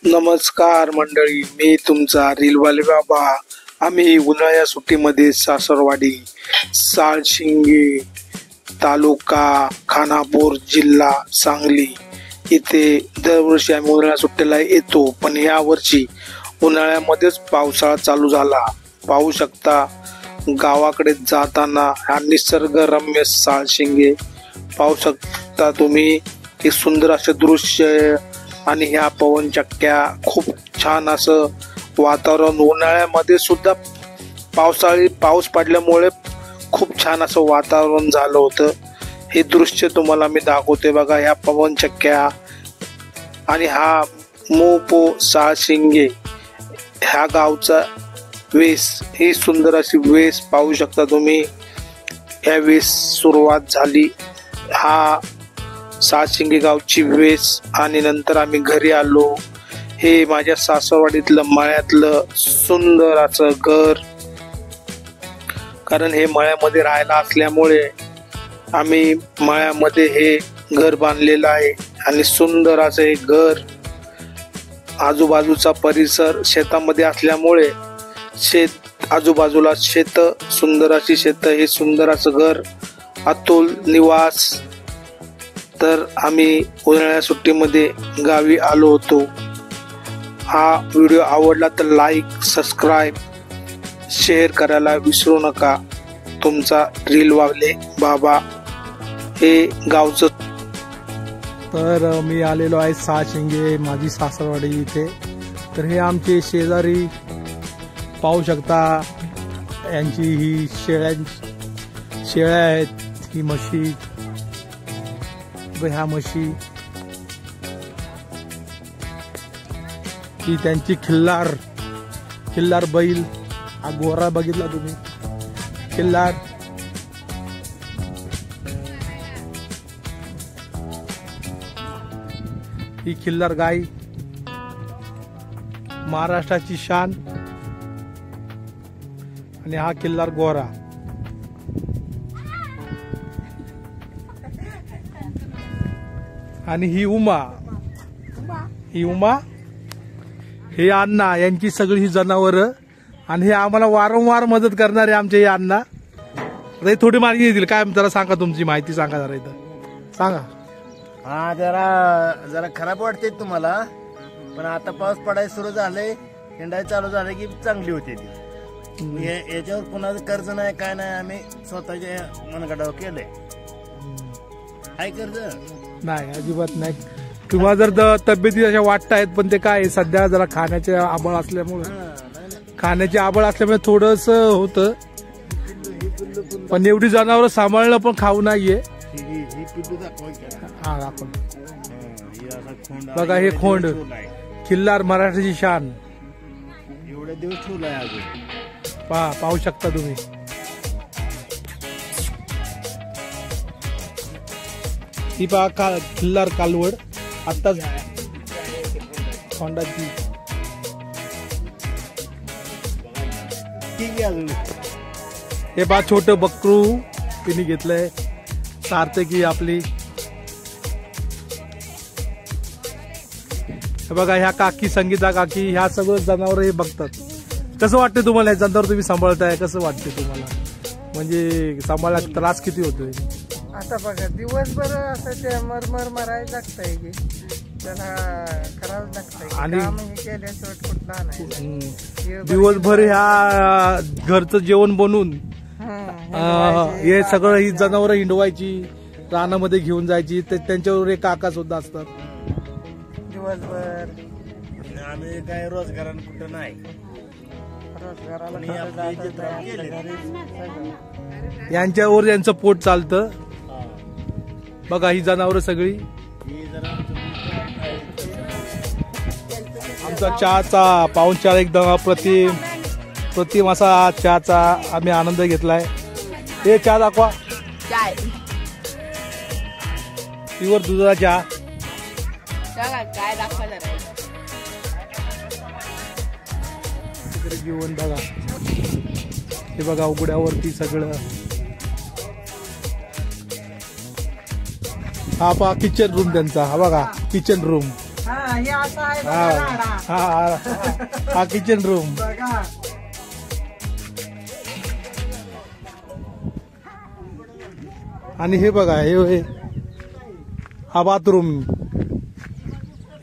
नमस्कार मंडळी, मी तुमचा रीलवाले बाबा। आम्ही उन्हाळ्या सुट्टीमध्ये सासरवाडी, साळशिंगे, तालुका खानापूर, जिल्हा सांगली इथे दरवर्षी आम्ही उन्हाळ्या सुट्टीला येतो। पण या वर्षी उन्हाळ्यामध्येच पावसाळा चालू झाला। पाहू शकता गावाकडे जाताना हा निसर्गरम्य साळशिंगे पाहू शकता तुम्ही। हे सुंदर असे दृश्य आणि ह्या पवन चक्क्या, खूप छान असं वातावरण। उन्हाळ्यामध्ये सुद्धा पाऊस पडल्यामुळे खूप छान असं वातावरण झालं होतं। हे दृश्य तुम्हाला मी दाखवते बघा, ह्या पवन चक्क्या आणि हा मोपो साळशिंगे ह्या गावचा वेस, ही सुंदर अशी वेस पाहू शकता तुम्ही। ह्या वेस सुरुवात झाली, हा साळशिंगे गावची वेस, आणि नंतर आम्ही घरी आलो। हे माझ्या सासरवाडीतलं मळ्यातलं सुंदर असं घर, कारण हे मळ्यामध्ये राहायला असल्यामुळे आम्ही मळ्यामध्ये हे घर बांधलेलं आहे। आणि सुंदर असं हे घर, आजूबाजूचा परिसर शेतामध्ये असल्यामुळे आजूबाजूला शेत, सुंदर अशी शेत, हे सुंदर असं घर, अतुल निवास। तर आम्ही उन्हाळ्या सुट्टीमध्ये गावी आलो होतो। हा व्हिडिओ आवडला तर लाईक, सबस्क्राईब, शेअर करायला विसरू नका। तुमचा रीलवाले बाबा, हे गावचं। तर मी आलेलो आहे साळशिंगे, माझी सासरवाडी इथे। तर हे आमचे शेजारी पाहू शकता, यांची ही शेळ्या आहेत, ही म्हशी, ह्या म्हशी, ही त्यांची खिल्लार बैल। हा गोरा बघितला तुम्ही, खिल्लार। ही खिल्लार गाय, महाराष्ट्राची शान। आणि हा खिल्लार गोरा। आणि ही उमा, हे अण्णा, यांची सगळी ही जनावरं। आणि हे आम्हाला वारंवार मदत करणारे आमचे हे अण्णा। आता थोडी माहिती देतील काय, जरा सांगा, तुमची माहिती सांगा जरा, इथं सांगा। हा, जरा खराब वाटते तुम्हाला, पण आता पाऊस पडायला सुरू झालंय, हिंडायला चालू झालं की चांगली होते ती। याच्यावर कुणाचं कर्ज नाही, काय नाही, आम्ही स्वतःच्या मनगटावर केलंय। काय कर्ज नाही, अजिबात नाही। किंवा जर तब्येती अशा वाटतायत, पण ते काय सध्या जरा खाण्याचे आबळ असल्यामुळे थोडस होतं। पण एवढी जनावर सांभाळणं पण खाऊ नाहीये। हा, आपण बघा, हे खोंड, खिल्लार, मराठीची शान, एवढे दिवस ठेवलाय अजून। पाहू शकता तुम्ही। ही पहा खिल्लार कालवड, आत्ताच खोंडाची। हे पहा छोट बकरू तिने घेतलंय, सार्थकी आपली। बघा, ह्या काकी, संगीता काकी, ह्या सगळं जनावर हे बघतात। कसं वाटतं तुम्हाला हे जनावर तुम्ही सांभाळताय, कसं वाटतं तुम्हाला? म्हणजे सांभाळायला त्रास किती होतोय? आता बघा, दिवसभर असं ते मरायला लागतंय की त्याला करावं लागतंय, आणि केल्याशिवाय कुठला नाही। दिवसभर ह्या घरचं जेवण बनवून हे सगळं ही जनावर हिंडवायची, रानामध्ये घेऊन जायची, त्यांच्यावर एक काका सुद्धा असतात दिवसभर। आम्ही काय रोजगारानं कुठं नाही, यांच्यावर यांचं पोट चालतं। बघा, ही जनावर सगळी। आमचा चहाचा पाहुणचार एकदम प्रतिम असा चहाचा आम्ही आनंद घेतलाय। हे चहा दाखवा, प्युअर दुधाचा चहा। काय दाखवणार तिकडे जेवण बघा, हे बघा उघड्यावरती सगळं। हा पहा किचन रूम त्यांचा, हा बघा किचन रूम। हा हे असं आहे हा बघा राडा. हा हा किचन रूम. बघा आणि हे बघा हे हा बाथरूम.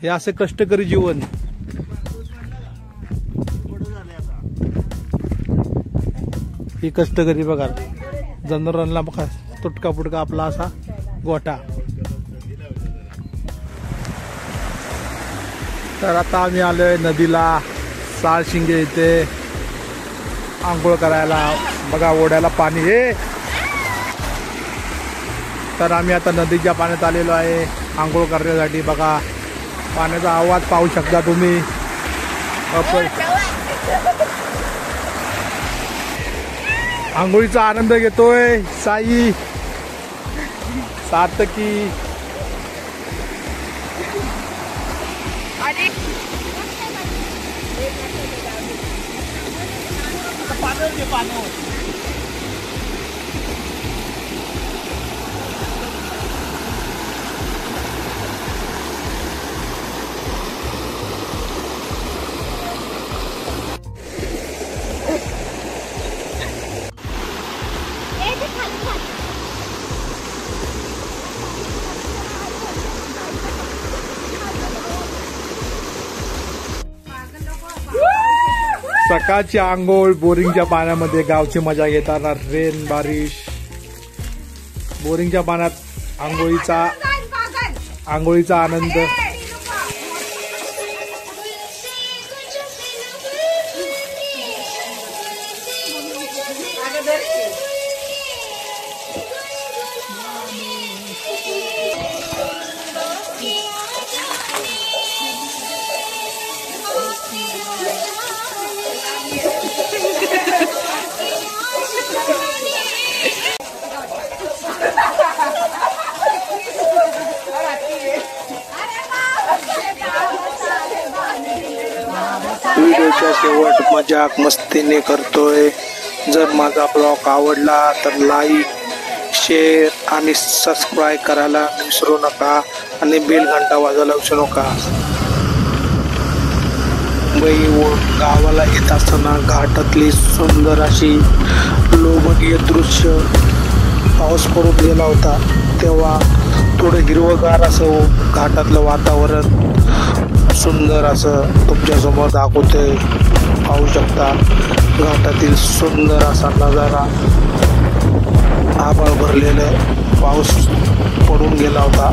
हे असे कष्टकरी जीवन. ही कष्टकरी बघा जनावरांना बघा तुटका फुटका आपला असा गोठा. तर आता आम्ही आलोय नदीला साळशिंगे इथे आंघोळ करायला. बघा ओढ्याला पाणी हे. तर आम्ही आता नदीच्या पाण्यात आलेलो आहे आंघोळ करण्यासाठी. बघा पाण्याचा आवाज पाहू शकता तुम्ही. आंघोळीचा आनंद घेतोय साई सातकी. सकाळची आंघोळ बोरिंगच्या पाण्यामध्ये गावची मजा घेताना. रेन बारिश बोरिंगच्या पाण्यात आंघोळीचा आनंद. व्हिडिओच्या शेवट मजाक मस्तीने करतोय. जर माझा ब्लॉग आवडला तर लाईक शेअर आणि सबस्क्राईब करायला विसरू नका आणि बेल घंटा वाजवायला विसरू नका. गावाला येत असताना घाटातली सुंदर अशी लोभनीय दृश्य. पाऊस पडून गेला होता तेव्हा थोडं हिरवगार असं घाटातलं वातावरण सुंदर असं तुमच्यासमोर दाखवतोय. पाहू शकता घाटातील सुंदर असा नजारा. आभाळ भरलेलं पाऊस पडून गेला होता.